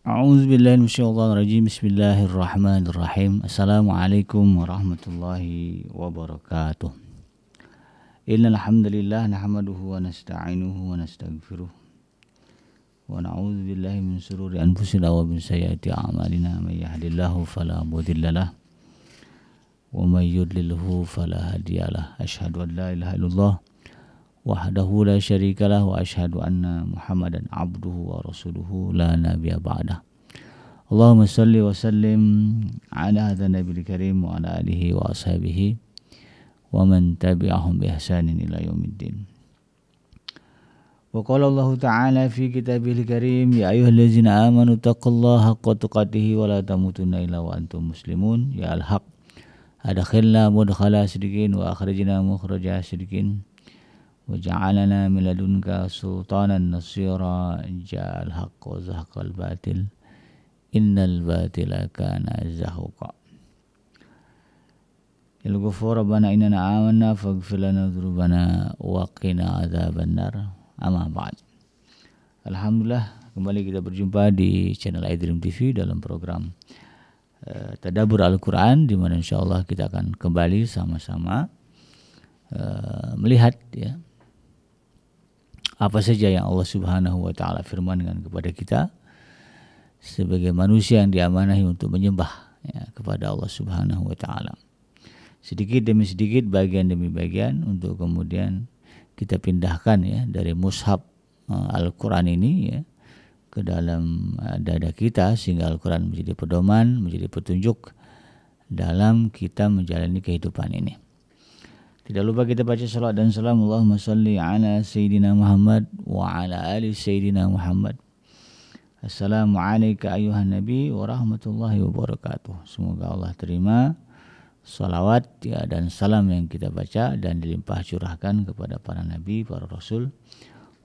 A'udzubillahi minasyaitonirrajim. Bismillahirrahmanirrahim. Assalamualaikum warahmatullahi wabarakatuh. Innal hamdalillah nahmaduhu wa nasta'inuhu wa nastaghfiruh. Wa na'udzu billahi min shururi anfusina wa min sayyiati a'malina. May yahdihillahu fala mudhillalah wa may yudlilhu fala hadiyalah. Asyhadu an la ilaha illallah wahdahu la syarikalah wa asyhadu anna Muhammadan abduhu wa rasuluhu la nabiyya ba'dah. Allahumma salli wa sallim ala hadzal nabiyil karim wa ala alihi wa ashabihi wa man tabi'ahum bi ihsanin ila yaumiddin. Wa qala Allah ta'ala fi kitabihil karim ya ayyuhallazina amanu taqullaha haqqa tuqatih wa la tamutunna illa wa antum muslimun. Ya al-haq adkhilna mudkhala sidqin wa akhrijna mukhraja sidqin waj'alna min ladunka sultanan nasira. Ja'al haqq wa zahaqal batil innal batila kana zahuqa. Ya ghafur rabbana innana amanna faghfir lana dzunubana wa qina adzabannar. Amma ba'd. Alhamdulillah, kembali kita berjumpa di channel iDream TV dalam program Tadabbur Al-Quran, di mana insyaallah kita akan kembali sama-sama melihat ya apa saja yang Allah Subhanahu wa taala firmankan kepada kita sebagai manusia yang diamanahi untuk menyembah ya, kepada Allah Subhanahu wa taala. Sedikit demi sedikit, bagian demi bagian, untuk kemudian kita pindahkan ya dari mushaf Al-Qur'an ini ya ke dalam dada kita, sehingga Al-Qur'an menjadi pedoman, menjadi petunjuk dalam kita menjalani kehidupan ini. Tidak lupa kita baca salawat dan salam Allahumma salli ala Sayyidina Muhammad wa ala ali Sayyidina Muhammad. Assalamualaikum ayuhan Nabi wa rahmatullahi wabarakatuh. Semoga Allah terima salawat ya, dan salam yang kita baca dan dilimpah curahkan kepada para Nabi, para Rasul,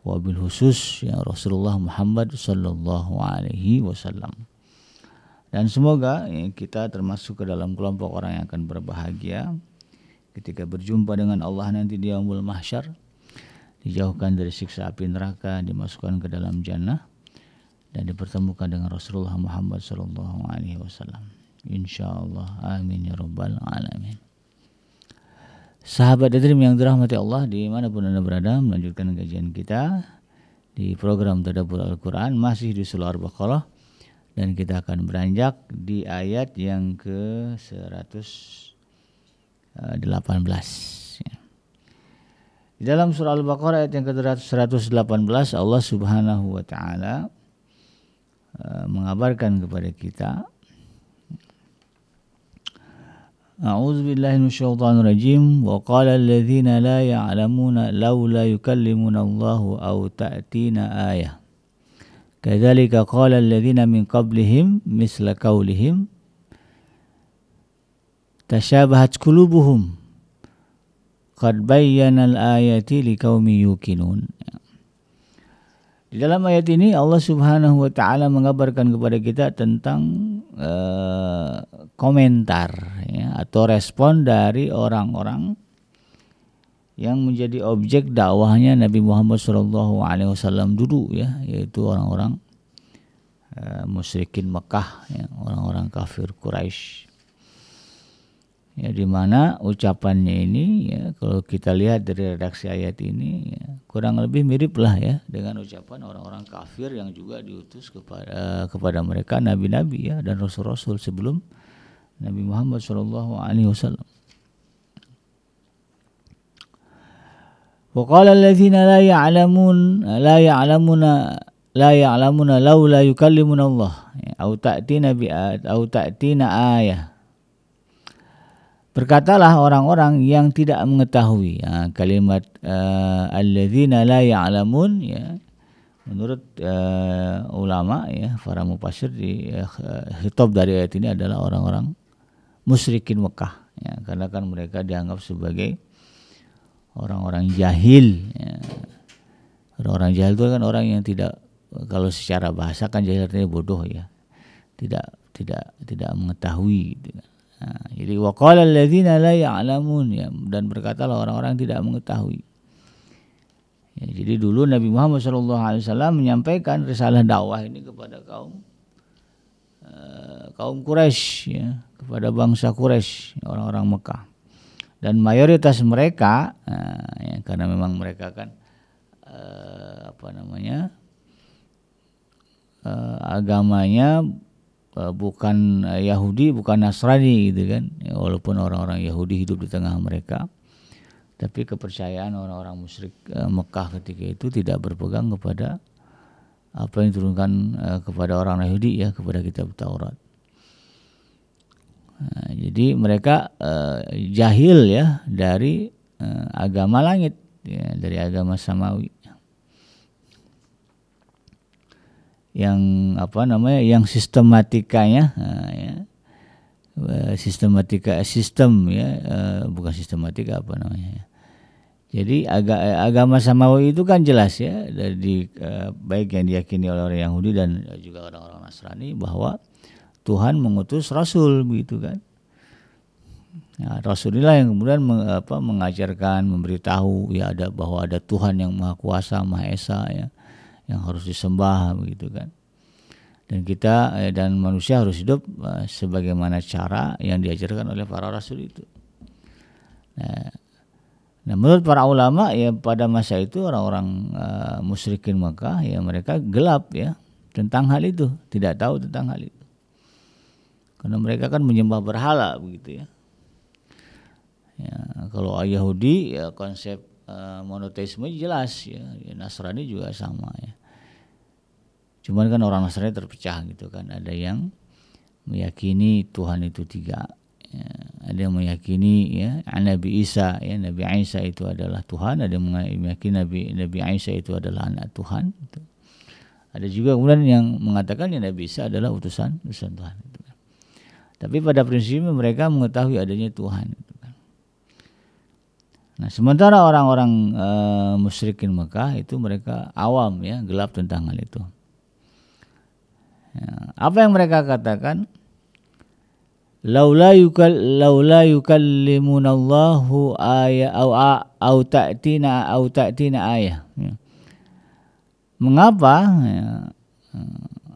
wabil khusus ya Rasulullah Muhammad sallallahu alaihi wasallam. Dan semoga ya, kita termasuk ke dalam kelompok orang yang akan berbahagia ketika berjumpa dengan Allah nanti di yaumul mahsyar, dijauhkan dari siksa api neraka, dimasukkan ke dalam jannah, dan dipertemukan dengan Rasulullah Muhammad sallallahu alaihi wasallam. Insyaallah, amin ya rabbal alamin. Sahabat iDream yang dirahmati Allah dimanapun Anda berada, melanjutkan kajian kita di program Tadabbur Al-Quran masih di surah Al-Baqarah, dan kita akan beranjak di ayat yang ke 118 ya. Di dalam surah Al-Baqarah ayat yang ke-118 Allah Subhanahu wa taala mengabarkan kepada kita, A'udzubillahi minasyaitonir rajim, wa qala alladzina la ya'lamuna laula yukallimuna Allahu aw ta'tina ayah kadzalika qala alladzina min qablihim misla qaulihim tashabahat qulubuhum qad bayyana al-ayati liqaumin yuqinun. Di dalam ayat ini Allah Subhanahu wa taala mengabarkan kepada kita tentang komentar ya, atau respon dari orang-orang yang menjadi objek dakwahnya Nabi Muhammad SAW dulu ya, yaitu orang-orang musyrikin Mekah ya, orang-orang kafir Quraisy. Ya, di mana ucapannya ini ya, kalau kita lihat dari redaksi ayat ini ya, kurang lebih mirip lah ya dengan ucapan orang-orang kafir yang juga diutus kepada mereka nabi-nabi ya dan rasul-rasul sebelum Nabi Muhammad SAW. Wa qala alladzina la ya'lamuna laula yukallimuna Allah au ta'tina ayah. Berkatalah orang-orang yang tidak mengetahui ya, kalimat alladzina la ya'lamun ya, menurut ulama ya, para mufassir di khitab dari ayat ini adalah orang-orang musyrikin Mekah ya, karena kan mereka dianggap sebagai orang-orang jahil ya. Orang-orang jahil itu kan orang yang tidak, kalau secara bahasa kan jahil artinya bodoh ya, tidak mengetahui gitu kan. Nah, jadi waqala alladzina la ya'lamun ya, dan berkatalah orang-orang tidak mengetahui. Ya, jadi dulu Nabi Muhammad SAW menyampaikan risalah dakwah ini kepada kaum kaum Quraisy ya, kepada bangsa Quraisy, orang-orang Mekah. Dan mayoritas mereka ya, karena memang mereka kan agamanya bukan Yahudi, bukan Nasrani gitu kan. Ya, walaupun orang-orang Yahudi hidup di tengah mereka, tapi kepercayaan orang-orang musyrik Mekah ketika itu tidak berpegang kepada apa yang diturunkan kepada orang Yahudi ya, kepada kitab Taurat. Nah, jadi mereka jahil ya dari agama langit ya, dari agama samawi. Yang yang sistematikanya ya, sistem ya, bukan sistematika ya. Jadi agama samawi itu kan jelas ya, dari baik yang diyakini oleh orang Yahudi dan juga orang-orang Nasrani bahwa Tuhan mengutus Rasul begitu kan. Nah, Rasul inilah yang kemudian mengajarkan, memberitahu ya bahwa ada Tuhan yang Maha Kuasa, Maha Esa ya, yang harus disembah begitu kan. Dan kita dan manusia harus hidup sebagaimana cara yang diajarkan oleh para rasul itu. Nah, menurut para ulama ya pada masa itu orang-orang musyrikin Makkah ya mereka gelap ya tentang hal itu, tidak tahu tentang hal itu. Karena mereka kan menyembah berhala begitu ya. Ya kalau Yahudi ya konsep monoteisme jelas ya, Nasrani juga sama ya. Cuman kan orang Nasrani terpecah gitu kan, ada yang meyakini Tuhan itu tiga. Ya, ada yang meyakini ya Nabi Isa ya, Nabi Isa itu adalah Tuhan, ada yang meyakini Nabi Isa itu adalah anak Tuhan gitu. Ada juga kemudian yang mengatakan ya Nabi Isa adalah utusan Tuhan gitu kan. Tapi pada prinsipnya mereka mengetahui adanya Tuhan gitu kan. Nah, sementara orang-orang musyrikin Mekah itu mereka awam ya, gelap tentang hal itu. Ya, apa yang mereka katakan? Laula yukallimunallahu ayat au ta'tina ayah. Ya. Mengapa ya,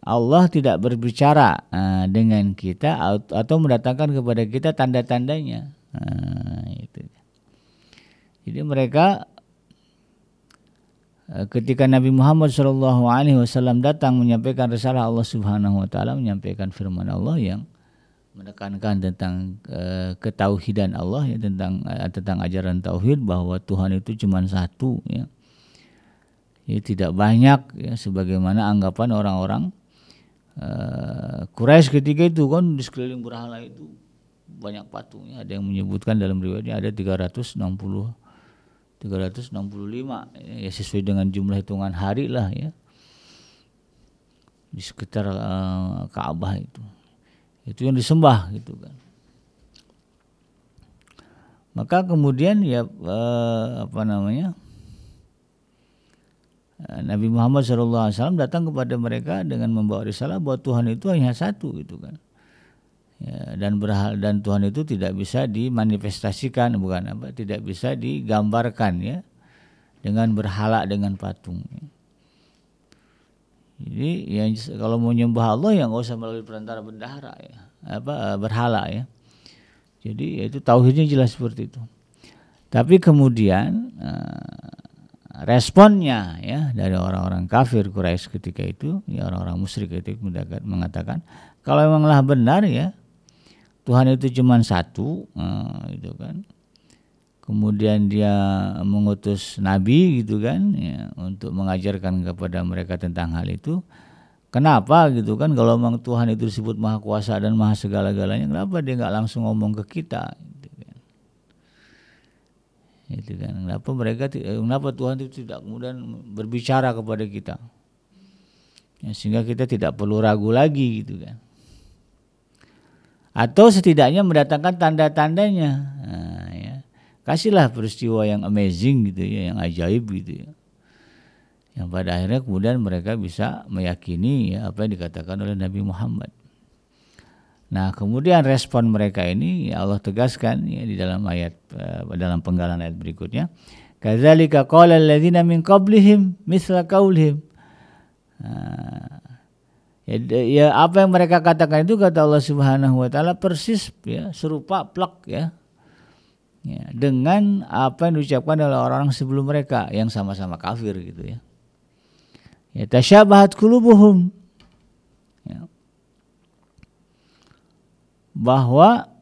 Allah tidak berbicara dengan kita atau mendatangkan kepada kita tanda-tandanya? Itu. Jadi mereka ketika Nabi Muhammad SAW datang menyampaikan risalah Allah Subhanahu Wa Taala, menyampaikan firman Allah yang menekankan tentang ketauhidan Allah ya, tentang ajaran tauhid bahwa Tuhan itu cuma satu ya. Ya tidak banyak ya sebagaimana anggapan orang-orang Quraisy ketika itu kan di sekeliling berhala itu banyak patungnya. Ada yang menyebutkan dalam riwayatnya ada 365 ya, sesuai dengan jumlah hitungan hari lah ya di sekitar Ka'bah itu yang disembah gitu kan. Maka kemudian ya Nabi Muhammad SAW datang kepada mereka dengan membawa risalah bahwa Tuhan itu hanya satu gitu kan. Ya, dan Tuhan itu tidak bisa dimanifestasikan, tidak bisa digambarkan ya dengan berhala, dengan patung. Jadi yang kalau mau nyembah Allah ya nggak usah melalui perantara bendahara ya, berhala ya. Jadi itu tauhidnya jelas seperti itu. Tapi kemudian responnya ya dari orang-orang kafir Quraisy ketika itu, ya orang-orang musyrik itu mengatakan kalau memanglah benar ya Tuhan itu cuma satu, gitu kan. Kemudian dia mengutus nabi gitu kan ya, untuk mengajarkan kepada mereka tentang hal itu. Kenapa gitu kan, kalau memang Tuhan itu disebut maha kuasa dan maha segala-galanya, kenapa dia nggak langsung ngomong ke kita gitu kan. Gitu kan. Kenapa Tuhan itu tidak kemudian berbicara kepada kita ya, sehingga kita tidak perlu ragu lagi gitu kan. Atau setidaknya mendatangkan tanda-tandanya. Nah, ya. Kasihlah peristiwa yang amazing gitu ya, yang ajaib gitu ya. Yang pada akhirnya kemudian mereka bisa meyakini ya apa yang dikatakan oleh Nabi Muhammad. Nah, kemudian respon mereka ini ya Allah tegaskan ya di dalam dalam penggalan ayat berikutnya. Kadzalika qala alladziina min qablihim mitsla qaulihim. Ya apa yang mereka katakan itu kata Allah Subhanahu wa taala persis ya serupa plek ya. Ya, dengan apa yang diucapkan oleh orang-orang sebelum mereka yang sama-sama kafir gitu ya. Ya tasyabahat qulubuhum. Ya. Bahwa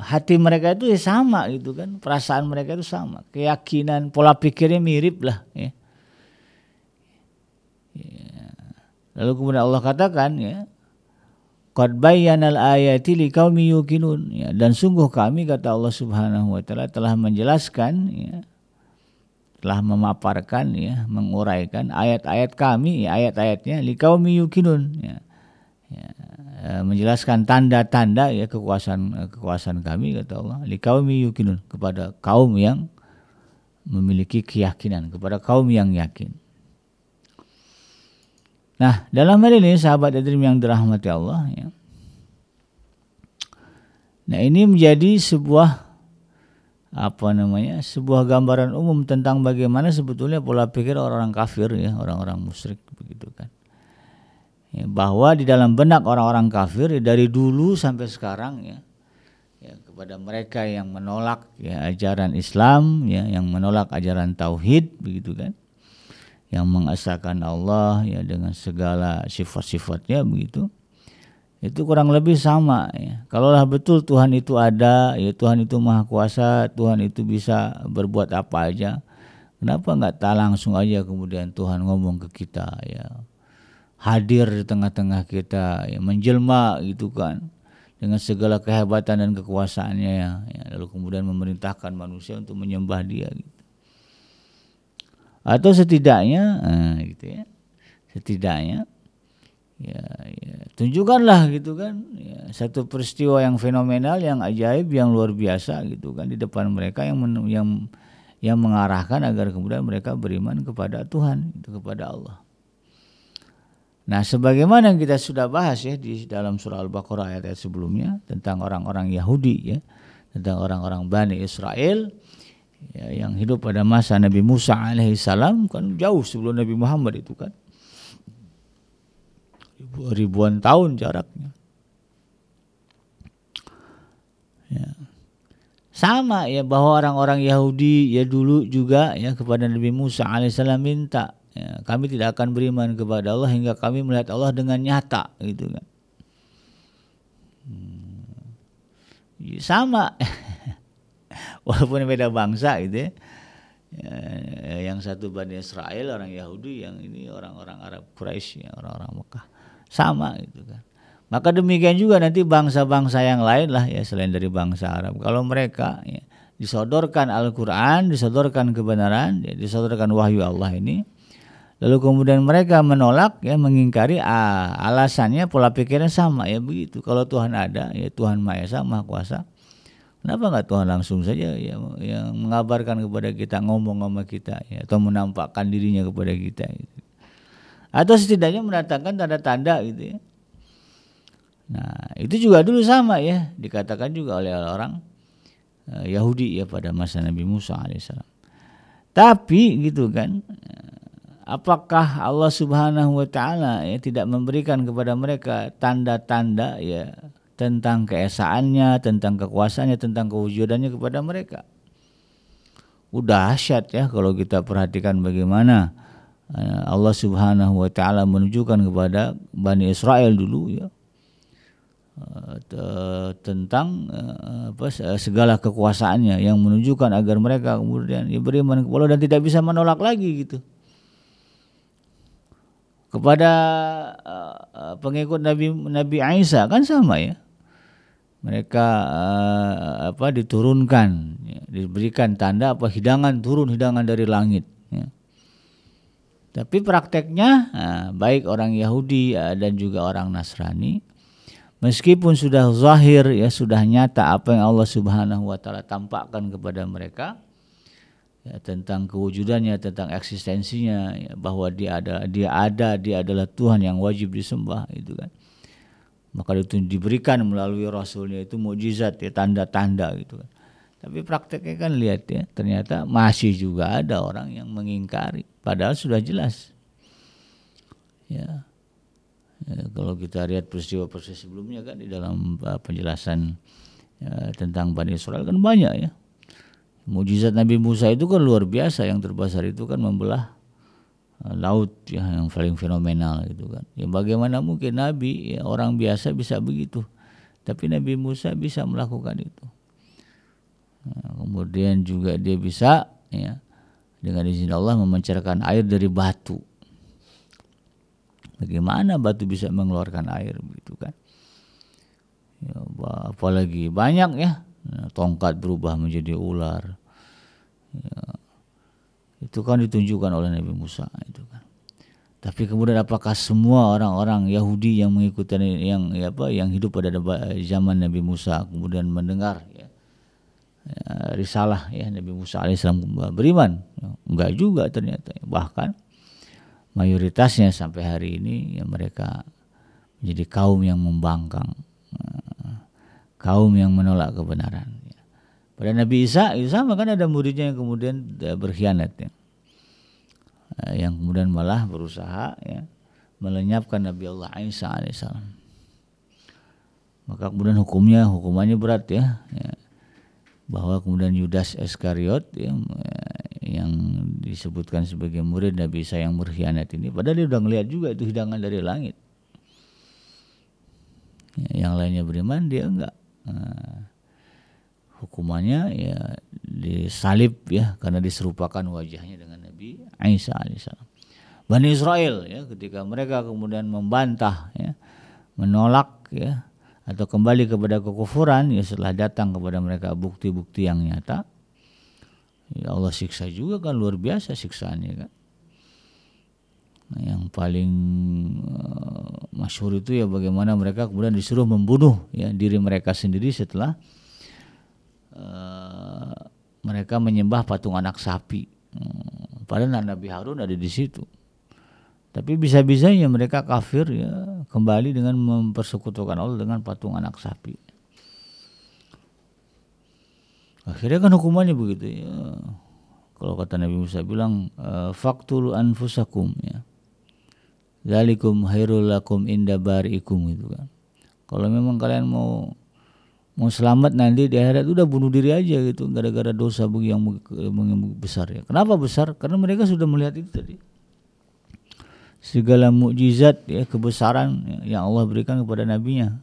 hati mereka itu ya sama gitu kan, perasaan mereka itu sama, keyakinan, pola pikirnya mirip lah ya. Lalu kemudian Allah katakan ya, qad bayyanal ayati liqaumi yuqinun ya, dan sungguh kami kata Allah Subhanahu wa taala telah menjelaskan ya, telah memaparkan ya, menguraikan ayat-ayat kami ya, ayat-ayatnya liqaumi yuqinun ya. Menjelaskan tanda-tanda ya kekuasaan kami kata Allah liqaumi yuqinun, kepada kaum yang memiliki keyakinan, kepada kaum yang yakin. Nah, dalam hal ini sahabat Adrim yang dirahmati Allah ya. Nah, ini menjadi sebuah sebuah gambaran umum tentang bagaimana sebetulnya pola pikir orang-orang kafir ya, orang-orang musyrik begitu kan. Ya, bahwa di dalam benak orang-orang kafir ya, dari dulu sampai sekarang ya, kepada mereka yang menolak ya ajaran Islam ya, yang menolak ajaran tauhid begitu kan, yang mengesahkan Allah ya dengan segala sifat-sifatnya begitu, itu kurang lebih sama ya. Kalaulah betul Tuhan itu ada ya, Tuhan itu maha kuasa, Tuhan itu bisa berbuat apa aja, kenapa enggak langsung aja kemudian Tuhan ngomong ke kita ya, hadir di tengah-tengah kita ya, menjelma gitu kan dengan segala kehebatan dan kekuasaannya ya, lalu kemudian memerintahkan manusia untuk menyembah Dia gitu. Atau setidaknya gitu ya, setidaknya ya tunjukkanlah gitu kan ya, satu peristiwa yang fenomenal, yang ajaib, yang luar biasa gitu kan di depan mereka, yang mengarahkan agar kemudian mereka beriman kepada Tuhan, itu kepada Allah. Nah, sebagaimana yang kita sudah bahas ya di dalam surah Al-Baqarah ayat-ayat sebelumnya tentang orang-orang Yahudi ya, tentang orang-orang Bani Israel ya, yang hidup pada masa Nabi Musa alaihissalam, kan jauh sebelum Nabi Muhammad itu kan, ribuan tahun jaraknya ya. Sama ya, bahwa orang-orang Yahudi ya dulu juga ya kepada Nabi Musa alaihissalam minta ya, kami tidak akan beriman kepada Allah hingga kami melihat Allah dengan nyata gitu kan. Sama walaupun beda bangsa gitu ya. Yang satu Bani Israel orang Yahudi, yang ini orang-orang Arab Quraisy ya, orang-orang Mekah, sama gitu kan. Maka demikian juga nanti bangsa-bangsa yang lain lah ya selain dari bangsa Arab, kalau mereka ya, disodorkan Al-Quran, disodorkan kebenaran ya, disodorkan wahyu Allah ini, lalu kemudian mereka menolak ya, mengingkari, alasannya pola pikirnya sama ya begitu. Kalau Tuhan ada ya, Tuhan Maha Esa, Maha Kuasa, kenapa enggak Tuhan langsung saja ya, yang mengabarkan kepada kita, ngomong sama kita ya, atau menampakkan dirinya kepada kita gitu. Atau setidaknya mendatangkan tanda-tanda gitu ya. Nah, itu juga dulu sama ya, dikatakan juga oleh orang Yahudi ya pada masa Nabi Musa alaihissalam. Tapi gitu kan, apakah Allah Subhanahu wa taala ya tidak memberikan kepada mereka tanda-tanda ya tentang keesaannya, tentang kekuasaannya, tentang kewujudannya kepada mereka? Udah dahsyat ya kalau kita perhatikan bagaimana Allah Subhanahu wa taala menunjukkan kepada Bani Israel dulu ya, tentang segala kekuasaannya, yang menunjukkan agar mereka kemudian beriman kepada Allah dan tidak bisa menolak lagi gitu. Kepada pengikut Nabi Isa kan sama ya, mereka diturunkan ya, diberikan tanda hidangan turun, hidangan dari langit ya. Tapi prakteknya baik orang Yahudi dan juga orang Nasrani, meskipun sudah zahir ya, sudah nyata apa yang Allah Subhanahu wa taala tampakkan kepada mereka ya, tentang kewujudannya, tentang eksistensinya ya, bahwa dia adalah Tuhan yang wajib disembah itu kan. Maka itu diberikan melalui rasulnya itu mukjizat ya, tanda-tanda gitu kan, Tapi prakteknya kan lihat ya, ternyata masih juga ada orang yang mengingkari, padahal sudah jelas. Ya, kalau kita lihat peristiwa-peristiwa sebelumnya kan di dalam penjelasan tentang Bani Israel kan banyak ya. Mukjizat Nabi Musa itu kan luar biasa, yang terbesar itu kan membelah laut ya, yang paling fenomenal gitu kan. Ya bagaimana mungkin Nabi ya, orang biasa bisa begitu, tapi Nabi Musa bisa melakukan itu. Kemudian juga dia bisa ya dengan izin Allah memancarkan air dari batu. Bagaimana batu bisa mengeluarkan air begitu kan? Ya, apalagi banyak ya, tongkat berubah menjadi ular. Ya, itu kan ditunjukkan oleh Nabi Musa itu kan. Tapi kemudian apakah semua orang-orang Yahudi yang mengikuti yang hidup pada zaman Nabi Musa kemudian mendengar ya, risalah ya Nabi Musa alaihissalam beriman? Enggak juga ternyata. Bahkan mayoritasnya sampai hari ini ya mereka menjadi kaum yang membangkang, kaum yang menolak kebenaran. Pada Nabi Isa itu sama kan, ada muridnya yang kemudian berkhianat ya, yang kemudian malah berusaha ya melenyapkan Nabi Allah Isa alaihissalam. Maka kemudian hukumannya berat ya. Bahwa kemudian Yudas Iskariot yang disebutkan sebagai murid Nabi Isa yang berkhianat ini, padahal dia sudah melihat juga itu hidangan dari langit. Yang lainnya beriman, dia enggak. Hukumannya ya disalib ya, karena diserupakan wajahnya dengan Nabi Isa alaihissalam. Bani Israel ya, ketika mereka kemudian membantah ya, menolak ya, atau kembali kepada kekufuran ya, setelah datang kepada mereka bukti-bukti yang nyata, ya Allah siksa juga kan, luar biasa siksaannya kan. Nah, yang paling masyhur itu ya bagaimana mereka kemudian disuruh membunuh ya diri mereka sendiri setelah mereka menyembah patung anak sapi. Padahal Nabi Harun ada di situ. Tapi bisa-bisanya mereka kafir ya, kembali dengan mempersekutukan Allah dengan patung anak sapi. Akhirnya kan hukumannya begitu ya. Kalau kata Nabi Musa bilang faqtulu anfusakum ya. Dzalikum khairul lakum inda bari'ikum gitu kan. Kalau memang kalian mau selamat nanti di akhirat, udah bunuh diri aja gitu, gara-gara dosa yang besar ya. Kenapa besar? Karena mereka sudah melihat itu tadi. Segala mukjizat ya, kebesaran yang Allah berikan kepada nabinya.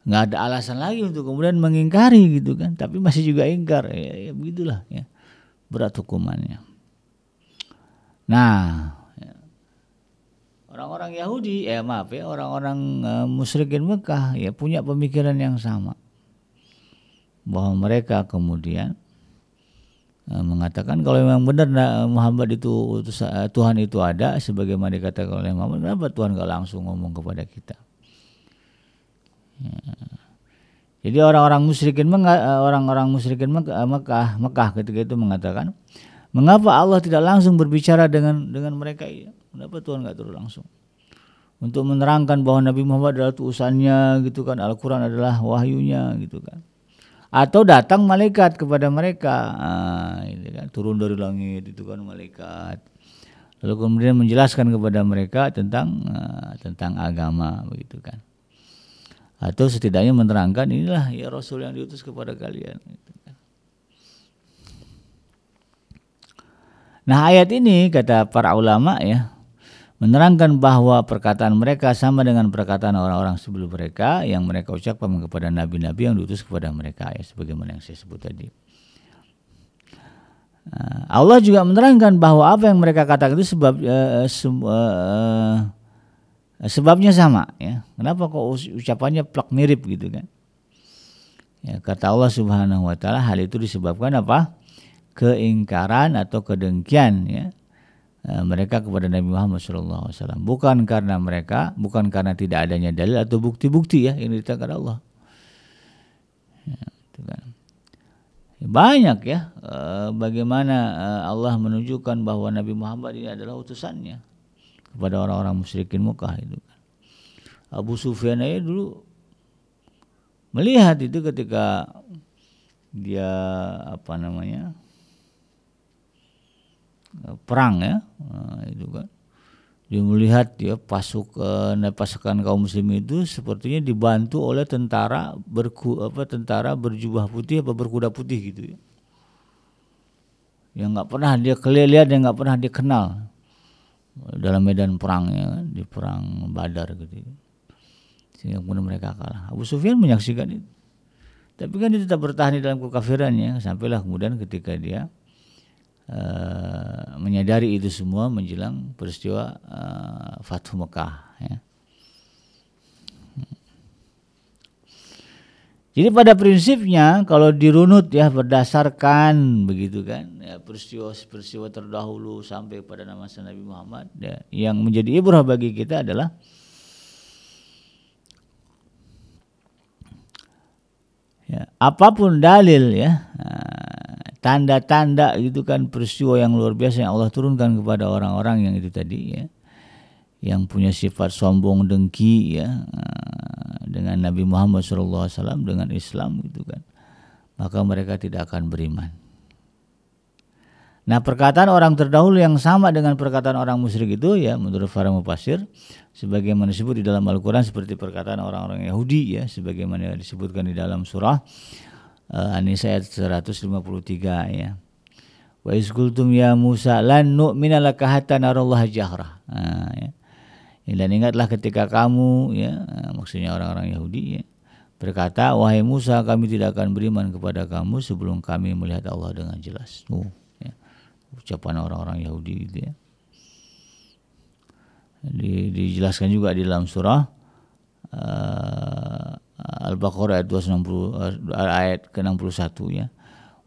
Nggak ada alasan lagi untuk kemudian mengingkari gitu kan, tapi masih juga ingkar ya begitulah ya, berat hukumannya. Nah ya, orang-orang Yahudi orang-orang musyrikin Mekah ya punya pemikiran yang sama, bahwa mereka kemudian mengatakan kalau memang benar Muhammad itu Tuhan itu ada sebagaimana dikatakan oleh Muhammad, kenapa Tuhan nggak langsung ngomong kepada kita? Ya. Jadi orang-orang musyrikin Mekah ketika itu mengatakan, mengapa Allah tidak langsung berbicara dengan mereka? Ya? Kenapa Tuhan nggak turun langsung untuk menerangkan bahwa Nabi Muhammad adalah utusannya gitu kan, Al-Quran adalah wahyunya gitu kan? Atau datang malaikat kepada mereka, gitu kan, turun dari langit itu kan malaikat, lalu kemudian menjelaskan kepada mereka tentang agama begitu kan, atau setidaknya menerangkan inilah ya Rasul yang diutus kepada kalian gitu kan. Nah ayat ini kata para ulama ya menerangkan bahwa perkataan mereka sama dengan perkataan orang-orang sebelum mereka yang mereka ucapkan kepada nabi-nabi yang diutus kepada mereka ya, sebagaimana yang saya sebut tadi. Allah juga menerangkan bahwa apa yang mereka katakan itu sebabnya sama ya. Kenapa kok ucapannya plak mirip gitu kan? Ya, kata Allah Subhanahu wa taala, hal itu disebabkan apa? Keingkaran atau kedengkian ya mereka kepada Nabi Muhammad SAW, bukan karena tidak adanya dalil atau bukti-bukti ya yang ditetapkan Allah. Ya, itu kan. Banyak ya bagaimana Allah menunjukkan bahwa Nabi Muhammad ini adalah utusannya kepada orang-orang musyrikin Mekah itu kan. Abu Sufyan aja dulu melihat itu ketika dia perang ya, itu kan dia melihat ya pasukan kaum muslim itu sepertinya dibantu oleh tentara berjubah putih berkuda putih gitu ya, yang nggak pernah dia lihat, yang nggak pernah dia kenal dalam medan perang ya, di perang Badar gitu ya. Sehingga kemudian mereka kalah. Abu Sufyan menyaksikan itu, tapi kan dia tetap bertahan di dalam kekafirannya, sampailah kemudian ketika dia menyadari itu semua menjelang peristiwa Fathu Mekah ya. Jadi pada prinsipnya kalau dirunut ya berdasarkan begitu kan ya, peristiwa terdahulu sampai pada masa Nabi Muhammad ya, yang menjadi ibrah bagi kita adalah ya, apapun dalil ya, tanda-tanda gitu kan, peristiwa yang luar biasa yang Allah turunkan kepada orang-orang yang itu tadi ya, yang punya sifat sombong dengki ya dengan Nabi Muhammad SAW, dengan Islam gitu kan, maka mereka tidak akan beriman. Nah, perkataan orang terdahulu yang sama dengan perkataan orang musyrik itu ya, menurut para mufassir sebagaimana disebut di dalam Al-Quran seperti perkataan orang-orang Yahudi ya, sebagaimana disebutkan di dalam surah An-Nisa ayat 153 ya. Wa iz qultum ya Musa lan nu'mina laka hatta narallaha jahrah. Ya. Dan ingatlah ketika kamu ya, maksudnya orang-orang Yahudi ya, berkata, wahai Musa, kami tidak akan beriman kepada kamu sebelum kami melihat Allah dengan jelas. Ya. Ucapan orang-orang Yahudi gitu ya. Dijelaskan juga di dalam surah Al-Baqarah ayat 260 ayat ke-61 ya.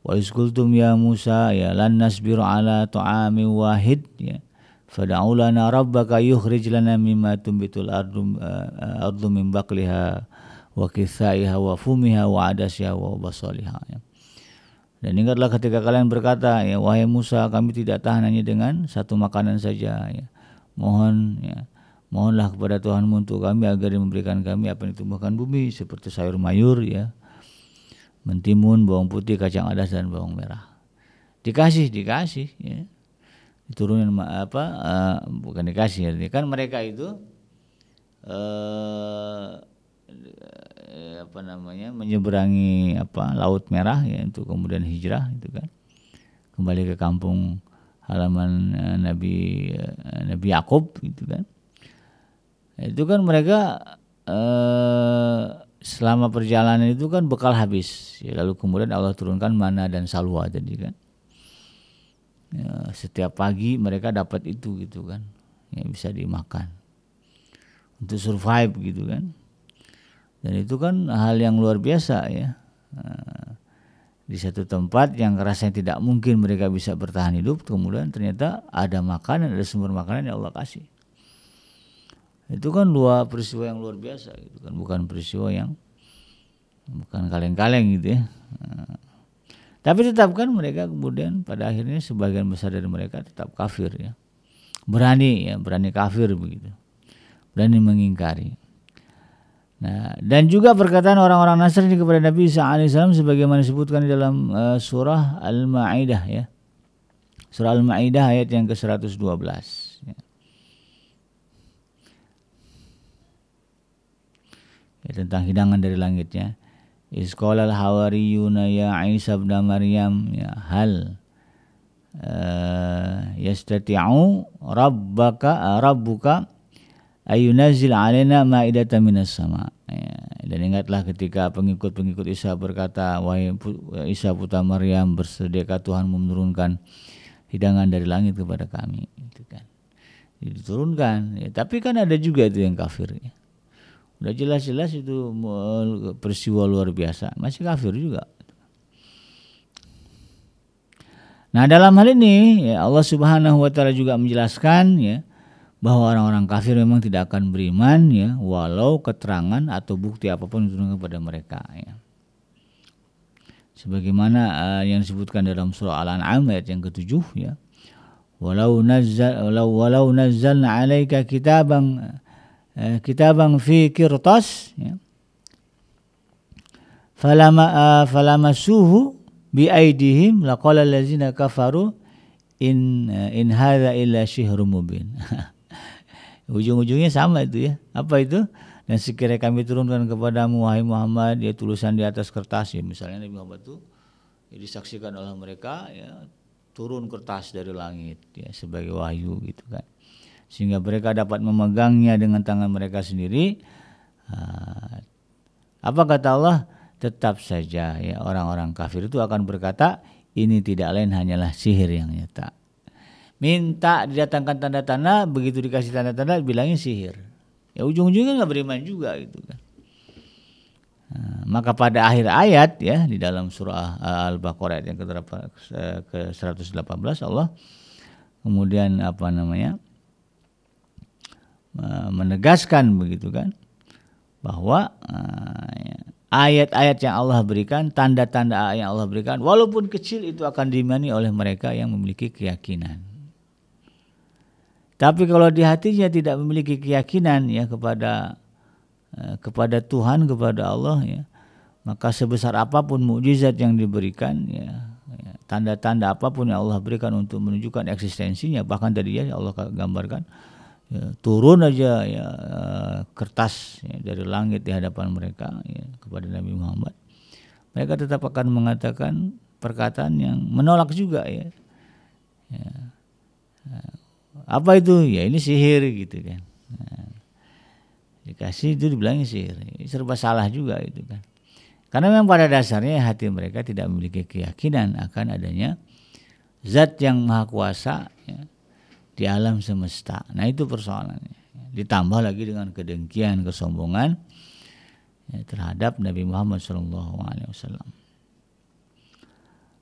Wa iz qultum ya Musa ya lan nasbiru ala ta'amin wahid ya. Fad'u lana rabbaka yukhrij lana mimma tumbitul ardu min baqliha wa kithaiha wa fumiha wa adasiha wa basaliha ya. Dan ingatlah ketika kalian berkata ya, wahai Musa, kami tidak tahan hanya dengan satu makanan saja ya. Mohonlah kepada Tuhanmu untuk kami agar Dia memberikan kami apa yang ditumbuhkan bumi seperti sayur mayur ya, mentimun, bawang putih, kacang adas dan bawang merah. Dikasih ya. Diturunin bukan dikasih ya. Kan mereka itu menyeberangi Laut Merah ya, untuk kemudian hijrah itu kan, kembali ke kampung halaman Nabi Yakub gitu kan. Itu kan mereka selama perjalanan itu kan bekal habis ya, lalu kemudian Allah turunkan mana dan salwa tadi kan ya, setiap pagi mereka dapat itu gitu kan ya, bisa dimakan untuk survive gitu kan. Dan itu kan hal yang luar biasa ya, di satu tempat yang rasanya tidak mungkin mereka bisa bertahan hidup, kemudian ternyata ada makanan, ada sumber makanan yang Allah kasih. Itu kan dua peristiwa yang luar biasa gitu kan, bukan peristiwa yang bukan kaleng-kaleng gitu ya. Tapi tetap kan mereka kemudian pada akhirnya sebagian besar dari mereka tetap kafir ya, berani kafir begitu, berani mengingkari. Nah, dan juga perkataan orang-orang Nasrani kepada Nabi Isa alaihissalam sebagaimana disebutkan di dalam surah Al-Maidah ya. Surah Al-Maidah ayat yang ke-112 ya. Ya, tentang hidangan dari langitnya. Iz qala al-hawariyuna ya Isa ibn Maryam ya hal yastati'u rabbuka ayunazil alaina ma'idatan minas sama ya. Dan ingatlah ketika pengikut-pengikut Isa berkata, wahai Isa putra Maryam, bersediakah Tuhan menurunkan hidangan dari langit kepada kami itu kan. Diturunkan ya, tapi kan ada juga itu yang kafir ya. Udah jelas-jelas itu peristiwa luar biasa, masih kafir juga. Nah, dalam hal ini ya, Allah Subhanahu wa taala juga menjelaskan ya, bahwa orang-orang kafir memang tidak akan beriman ya, walau keterangan atau bukti apapun diturunkan kepada mereka ya. Sebagaimana yang disebutkan dalam surah Al-An'am ayat yang ke-7 ya. Walau nazzalna 'alaika kitaban fi qirtas ya. falamasuhu biaidihim laqala allazina kafaru in hadza illa syihrun mubin. Ujung-ujungnya sama itu ya. Apa itu? Dan sekiranya kami turunkan kepadamu wahai Muhammad ya tulisan di atas kertas ya, misalnya Nabi Muhammad itu ya, disaksikan oleh mereka ya turun kertas dari langit ya sebagai wahyu gitu kan. Sehingga mereka dapat memegangnya dengan tangan mereka sendiri. Apa kata Allah? Tetap saja ya orang-orang kafir itu akan berkata ini tidak lain hanyalah sihir yang nyata. Minta didatangkan tanda-tanda, begitu dikasih tanda-tanda bilangnya sihir. Ya ujung-ujungnya nggak beriman juga gitu kan. Maka pada akhir ayat ya di dalam surah Al-Baqarah yang ke 118 Allah kemudian menegaskan begitu kan bahwa ayat-ayat yang Allah berikan, tanda-tanda yang Allah berikan walaupun kecil itu akan diimani oleh mereka yang memiliki keyakinan. Tapi kalau di hatinya tidak memiliki keyakinan ya kepada Tuhan, kepada Allah ya, maka sebesar apapun mukjizat yang diberikan ya, tanda-tanda apapun yang Allah berikan untuk menunjukkan eksistensinya, bahkan tadi ya Allah gambarkan ya, turun aja ya kertas ya, dari langit di hadapan mereka ya, kepada Nabi Muhammad, mereka tetap akan mengatakan perkataan yang menolak juga ya. Apa itu? Ya ini sihir gitu kan. Dikasih itu dibilangnya sihir. Serba salah juga itu kan. Karena memang pada dasarnya hati mereka tidak memiliki keyakinan akan adanya zat yang maha kuasa ya, di alam semesta. Nah itu persoalannya. Ditambah lagi dengan kedengkian, kesombongan ya, terhadap Nabi Muhammad SAW.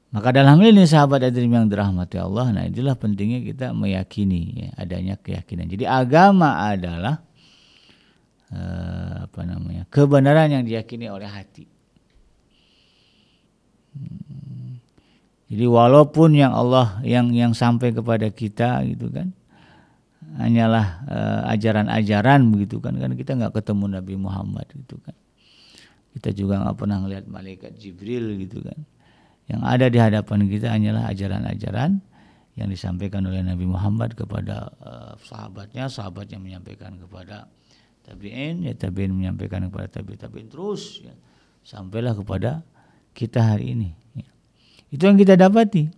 Maka dalam ini sahabat hadirin yang dirahmati Allah, nah itulah pentingnya kita meyakini ya, adanya keyakinan. Jadi agama adalah kebenaran yang diyakini oleh hati. Jadi walaupun yang Allah yang sampai kepada kita gitu kan hanyalah ajaran-ajaran begitu kan kita nggak ketemu Nabi Muhammad gitu kan. Kita juga nggak pernah ngelihat malaikat Jibril gitu kan. Yang ada di hadapan kita hanyalah ajaran-ajaran yang disampaikan oleh Nabi Muhammad kepada sahabatnya menyampaikan kepada tabi'in, ya tabi'in menyampaikan kepada tabi'in terus ya, sampailah kepada kita hari ini. Ya. Itu yang kita dapati.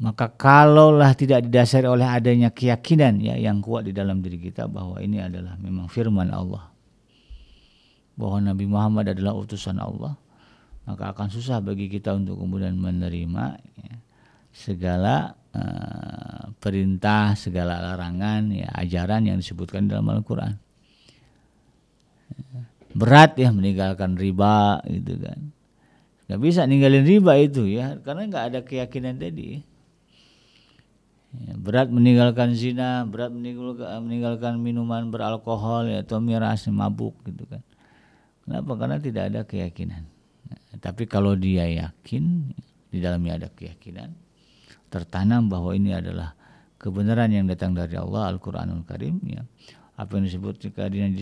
Maka kalaulah tidak didasari oleh adanya keyakinan ya yang kuat di dalam diri kita bahwa ini adalah memang firman Allah, bahwa Nabi Muhammad adalah utusan Allah, maka akan susah bagi kita untuk kemudian menerima ya, segala perintah, segala larangan, ya, ajaran yang disebutkan dalam Al-Quran. Berat ya meninggalkan riba gitu kan. Gak bisa ninggalin riba itu ya, karena gak ada keyakinan tadi. Ya, berat meninggalkan zina, berat meninggalkan minuman beralkohol ya, atau miras, mabuk gitu kan. Kenapa? Karena tidak ada keyakinan. Tapi kalau dia yakin, di dalamnya ada keyakinan, tertanam bahwa ini adalah kebenaran yang datang dari Allah, Al-Quranul Karim. Ya. Apa yang disebutkan yang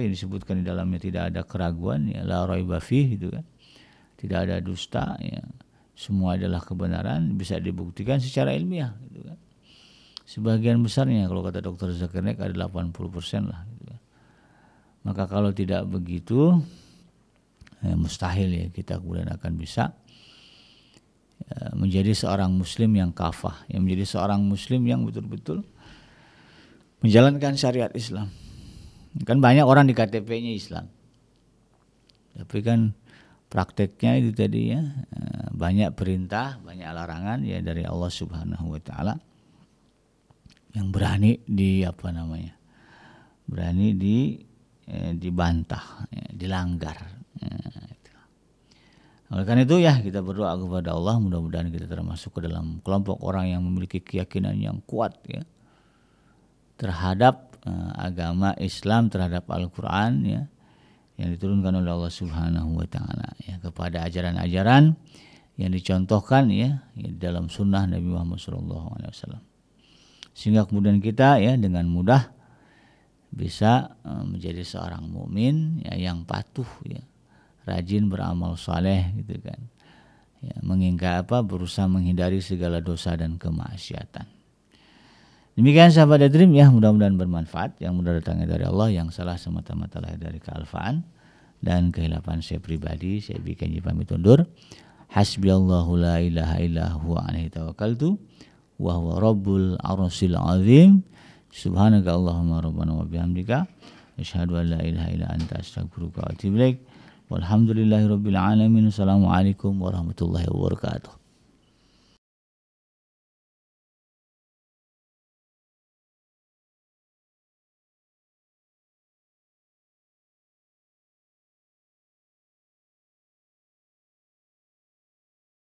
disebutkan di dalamnya tidak ada keraguan, ya, la raiba fih, gitu kan. Tidak ada dusta, ya. Semua adalah kebenaran, bisa dibuktikan secara ilmiah, gitu kan. Sebagian besarnya, kalau kata Dr. Zakir Naik, ada 80% lah. Gitu kan. Maka kalau tidak begitu, mustahil ya kita kemudian akan bisa menjadi seorang muslim yang kafah, yang menjadi seorang muslim yang betul-betul menjalankan syariat Islam. Kan banyak orang di KTP-nya Islam, tapi kan prakteknya itu tadi ya banyak perintah, banyak larangan ya dari Allah Subhanahu wa taala yang berani dibantah, ya, dilanggar. Oleh karena itu ya kita berdoa kepada Allah, mudah-mudahan kita termasuk ke dalam kelompok orang yang memiliki keyakinan yang kuat ya terhadap agama Islam, terhadap Al-Quran ya yang diturunkan oleh Allah Subhanahu wa taala ya, kepada ajaran-ajaran yang dicontohkan ya dalam sunnah Nabi Muhammad SAW. Sehingga kemudian kita ya dengan mudah bisa menjadi seorang mukmin ya, yang patuh ya, rajin beramal saleh gitu kan. Ya, berusaha menghindari segala dosa dan kemaksiatan. Demikian sahabat Dream ya, mudah-mudahan bermanfaat. Yang mudah datangnya dari Allah, yang salah semata-mata lahir dari kealfaan dan kehilapan saya pribadi. Saya bikin pamit undur. Hasbiyallahu la ilaha illa huwa alaihi tawakkaltu wa huwa rabbul arsyil azim. Subhanaka Allahumma rabbana wa bihamdika asyhadu an la ilaha illa anta astaghfiruka wa atubu ilaik. Walhamdulillahirabbil alamin. Assalamualaikum warahmatullahi wabarakatuh.